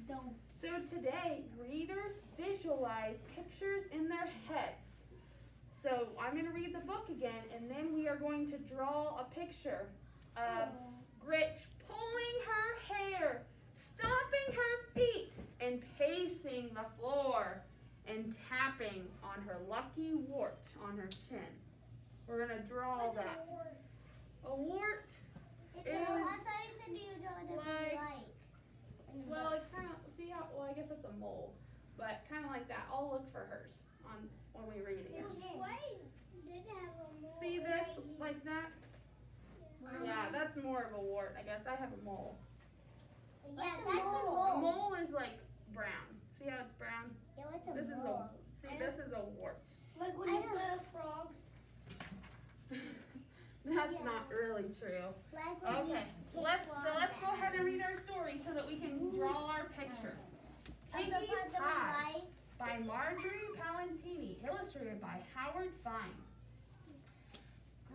No. So today, readers visualize pictures in their heads. So I'm going to read the book again, and then we are going to draw a picture of Gretch pulling her hair, stomping her feet, and pacing the floor, and tapping on her lucky wart on her chin. We're going to draw that. A wart is well, it's kind of, see how, well, I guess that's a mole, but kind of like that. I'll look for hers on when we read again. See this, like that? Yeah, that's more of a wart, I guess. I have a mole. Yeah, that's a A mole. mole is like brown. See how it's brown? Yeah, what's a This is mole? this is a wart. Like when you play a frog. That's not really true. Like when Okay, you let's go ahead and read our story so that we can draw our picture. Piggy Pie by Marjorie Palantini, illustrated by Howard Fine.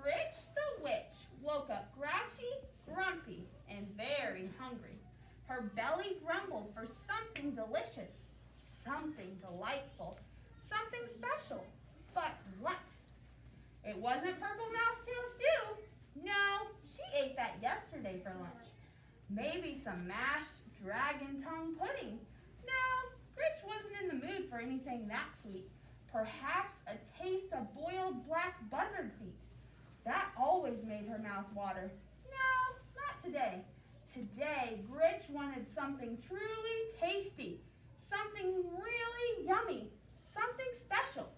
Gretch the witch woke up grouchy, grumpy, and very hungry. Her belly grumbled for something delicious, something delightful, something special. But what? It wasn't purple mousetail stew. No, she ate that yesterday for lunch. Maybe some mashed dragon tongue pudding. No, Gretch wasn't in the mood for anything that sweet. Perhaps a taste of boiled black buzzard feet. That always made her mouth water. No, not today. Today, Gretch wanted something truly tasty, something really yummy, something special.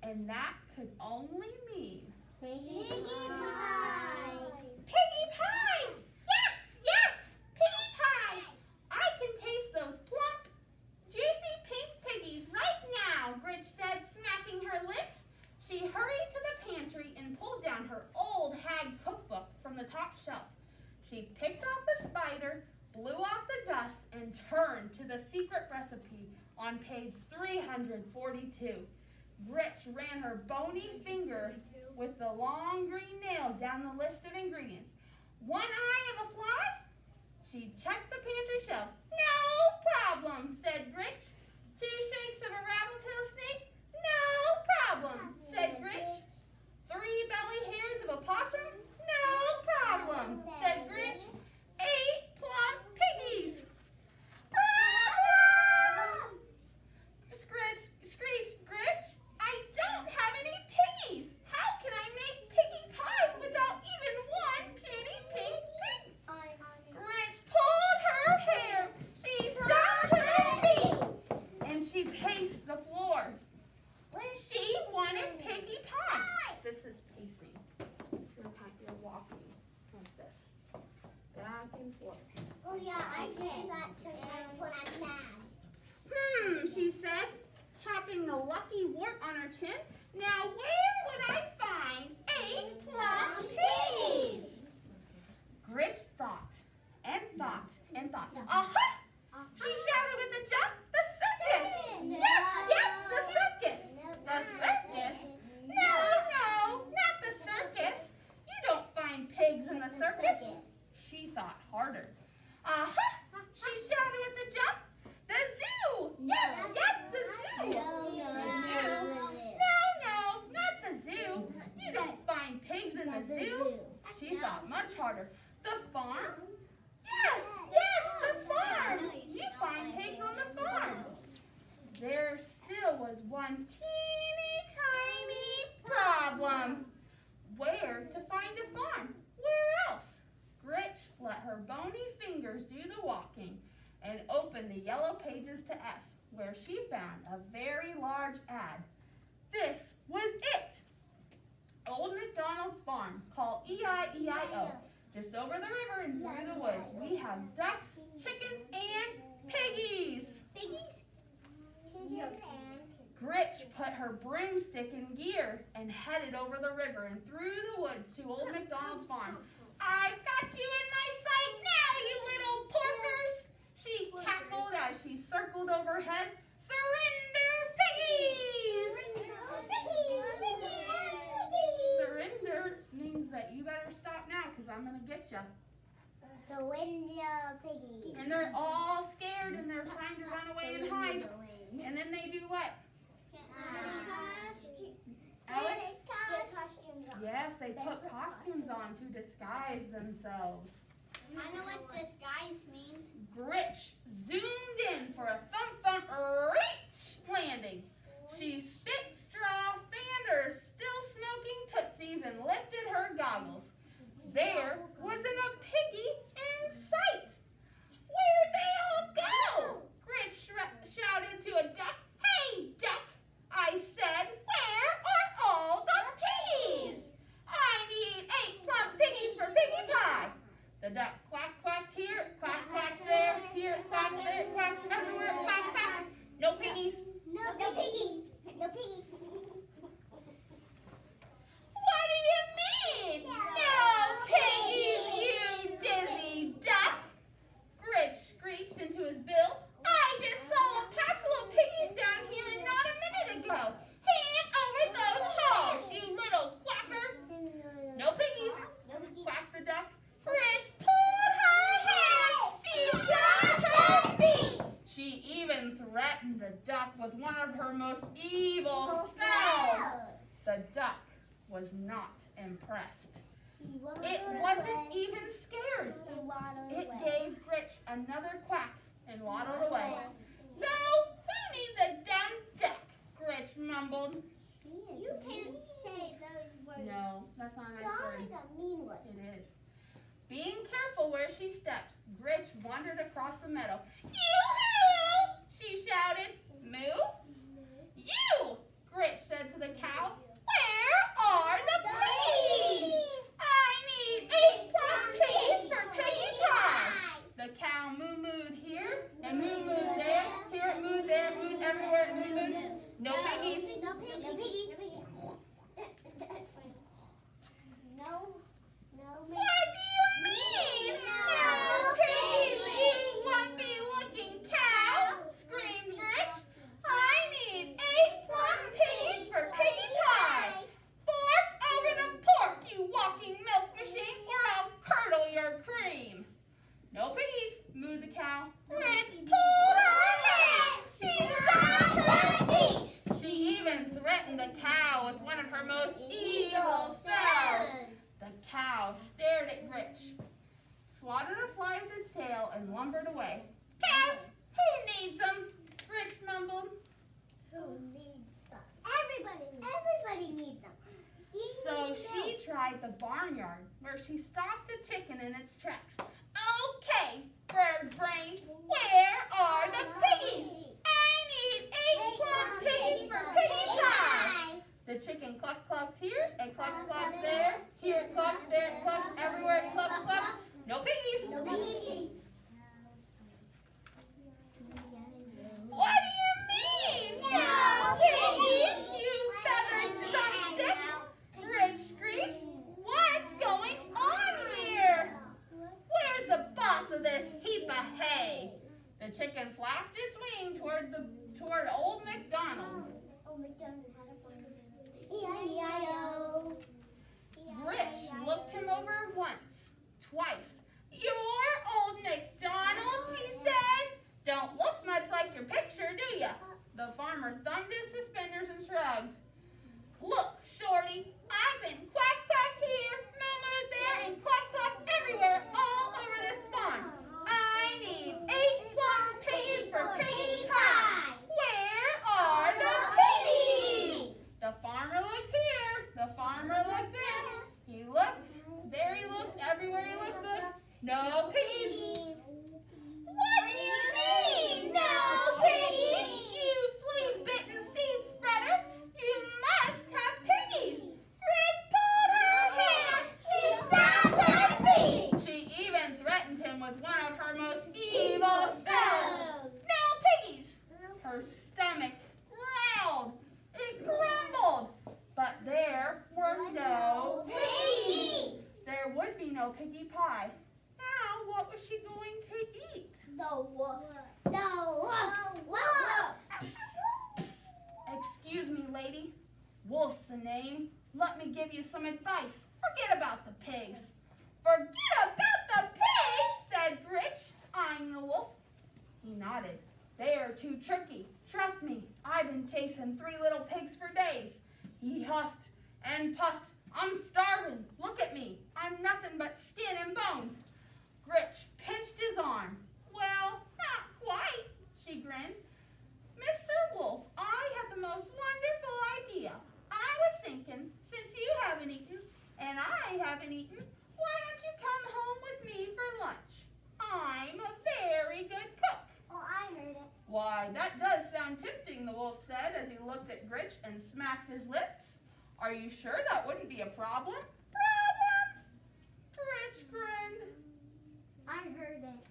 And that could only mean Piggy Pie. Piggy Pie! Yes, yes, Piggy Pie! I can taste those plump, juicy pink piggies right now, Gretch said, smacking her lips. She hurried to the pantry and pulled down her old hag cookbook from the top shelf. She picked off the spider, blew off the dust, and turned to the secret recipe on page 342. Gretch ran her bony finger with the long green nail down the list of ingredients. 1 eye of a fly? She checked the pantry shelves. No problem, said Gretch. 2 shakes of a rattletail snake? No problem, said Gretch. 3 belly hairs of a possum? No problem, said Gretch. 8 plump piggies. Problem! Screeched Gretch. I don't have any piggies. How can I make piggy pie without even 1 puny pink pig? Gretch pulled her hair. She stomped her feet. And she paced the floor. She wanted piggy pie. This is pacing. You're walking like this. Back and forth. Oh yeah, I can. That's when I'm mad. She said, tapping the lucky wart on her chin. Now where would I find 8 plump piggies? Gretch thought and thought and thought. Aha! She shouted with a jump, the circus! Yes, yes, the circus! The circus? No, not the circus. You don't find pigs in the circus. She thought harder. Aha! She shouted with a jump, the zoo! Yes, yes, the zoo! No, not the zoo. You don't find pigs in the zoo. She thought much harder. The farm? Yes, the farm. You find pigs on the farm. There still was one teeny tiny problem. Where to find a farm? Where else? Gretch let her bony fingers do the walking and opened the yellow pages to F, where she found a very large ad. This was it. Old MacDonald's farm, called E-I-E-I-O. Just over the river and through the woods, we have ducks, chickens, and piggies. Piggies? Gretch put her broomstick in gear and headed over the river and through the woods to Old MacDonald's farm. I've got you in my sight now, you little porkers! She cackled as she circled overhead. Surrender, piggies! Surrender means that you better stop now because I'm going to get you. The window piggy. And they're all scared and they're trying to run away and hide. And then they do what? Alex? Yes, they put costumes on to disguise themselves. I know what disguise means. Gritch zoomed in for a thump reach landing. She spit straw, fanned her still smoking tootsies, and lifted her goggles. There wasn't a piggy in sight. Where'd they all go? Gritch shouted to a duck. Hey, duck, I said, where are all the piggies? I need 8 plump piggies for piggy pie. The duck quacked here, quacked there, here, quacked there, quacked everywhere, quack. No piggies. No piggies. No piggies. What do you mean? No piggies, you dizzy duck! Gritch screeched into his bill. I just saw a passel of piggies down here not a minute ago. Hand over those hogs, you little quacker! No piggies, quacked the duck. Gritch pulled her hair. She got her feet. She even threatened the duck with one of her most evil spells. The duck was not impressed. It wasn't even scared. It gave Gritch another quack and waddled away. So, who needs a dumb duck? Gritch mumbled. You can't say those words. No, that's not a nice Dog word. is a mean word. It is. Being careful where she stepped, Gritch wandered across the meadow. Yoo-hoo! She shouted. Moo? You! Gritch said to the cow. Where are the piggies? I need 8 plump piggies for piggy pie. The cow moo-mooed here and moo-mooed there. Here it mooed, there it mooed, everywhere it moo-mooed. No piggies. No piggies. No piggies. No. What do you mean? No piggies, you lumpy-looking cow! Screamed Gritch. I need 8 plump piggies for piggy pie. Fork over the pork, you walking milk machine, or I'll curdle your cream. No piggies, mooed the cow. Gritch pulled her hair. She stomped her feet. She even threatened the cow with one of her most evil spells. The cow stared at Gritch, swatted a fly with its tail, and lumbered away. Cows, who needs them? Gritch mumbled. Who needs them? Everybody needs them. So she tried the barnyard, where she stopped a chicken in its tracks. Okay, bird brain, where are the piggies? I need 8 plump piggies for piggy pie. The chicken clucked here and clucked there. Here it clucked, there it clucked, everywhere it clucked. No piggies. No piggies. What do you mean? No piggies, you feathered drumstick! Gritch screeched. What's going on here? Where's the boss of this heap of hay? The chicken flapped its wing toward old MacDonald. E-I-E-I-O. Gritch looked him over once, twice. You're old MacDonald, she said. Don't look much like your picture, do ya? The farmer thumbed his suspenders and shrugged. Look, Shorty, I've been quacked here, moo-mooed there, and cluck everywhere all over this farm. I need 8 plump piggies for piggy pie. Where are the piggies? The farmer looked here, the farmer looked there. He looked, there he looked, everywhere he looked. No piggies. What do you mean, no piggies? You flea-bitten seed spreader. You must have piggies. Gritch pulled her hair. She stomped her feet. She even threatened him with one of her most evil spells. No piggies. Her stomach growled. It grumbled. But there were no piggies. There would be no piggy pie. Now, what was she going to eat? Psst, psst. Excuse me, lady. Wolf's the name. Let me give you some advice. Forget about the pigs. Forget about the pigs? They're too tricky. Trust me, I've been chasing 3 little pigs for days. He huffed and puffed. I'm starving. Look at me. I'm nothing but skin and bones. Gritch pinched his arm. Well, not quite, she grinned. Mr. Wolf, I have the most wonderful idea. I was thinking, since you haven't eaten and I haven't eaten, why don't you come home with me for lunch? I'm a very good cook. Oh, I heard it. Why, that does sound tempting, the wolf said as he looked at Gritch and smacked his lips. Are you sure that wouldn't be a problem? Problem? Gritch grinned. I heard it.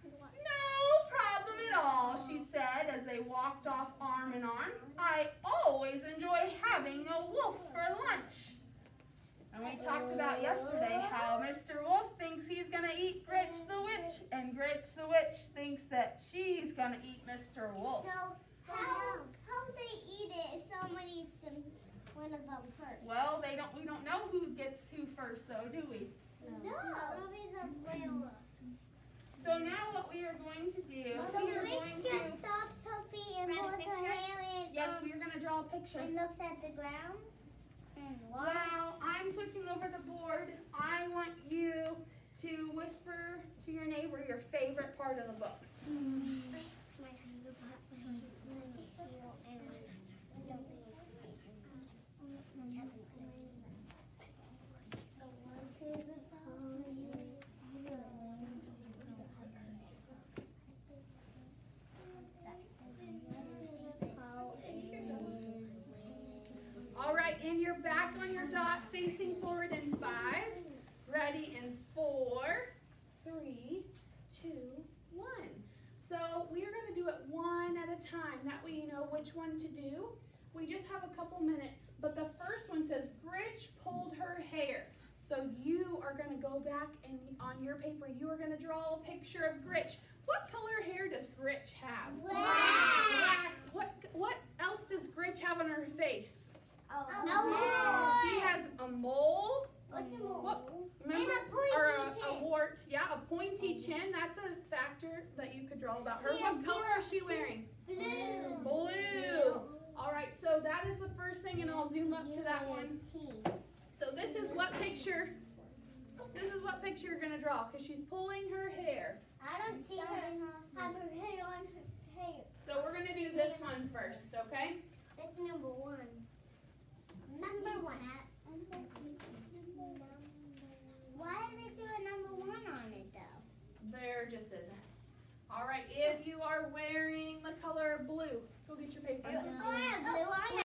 No problem at all, she said as they walked off arm in arm. I always enjoy having a wolf for lunch. And we talked about yesterday how Mr. Wolf thinks he's going to eat Gritch the Witch, and Gritch the Witch thinks that she's going to eat Mr. Wolf. So, how they eat it if someone eats one of them first? Well, we don't know who gets who first, though, do we? No. Probably the whale. So now what we are going to do, So we are Rick going just to, stops Sophie and Grab a holds her picture? hand yes, we are going to draw a picture. and looks at the ground. And While I'm switching over the board, I want you to whisper to your neighbor your favorite part of the book. My favorite part was when Heel and Sophie. All right, and you're back on your dot, facing forward in 5. Ready in 4, 3, 2, 1. So we are going to do it one at a time. That way you know which one to do. We just have a couple minutes. But the first one says, Gritch pulled her hair. So you are going to go back and on your paper, you are going to draw a picture of Gritch. What color hair does Gritch have? Black. What else does Gritch have on her face? No. She has a mole. What's a mole? What? And Remember? a pointy Or a chin. wart. Yeah, a pointy chin. That's a factor that you could draw about her. She has What color is she wearing? Blue. Blue. All right, so that is the first thing, and I'll zoom up to that one. So this is what picture you're going to draw, because she's pulling her hair. I don't see her have her hair on her hair. So we're going to do this one first, okay? That's number 1. Number 1. Why did they do a number 1 on it though? There just isn't. All right, if you are wearing the color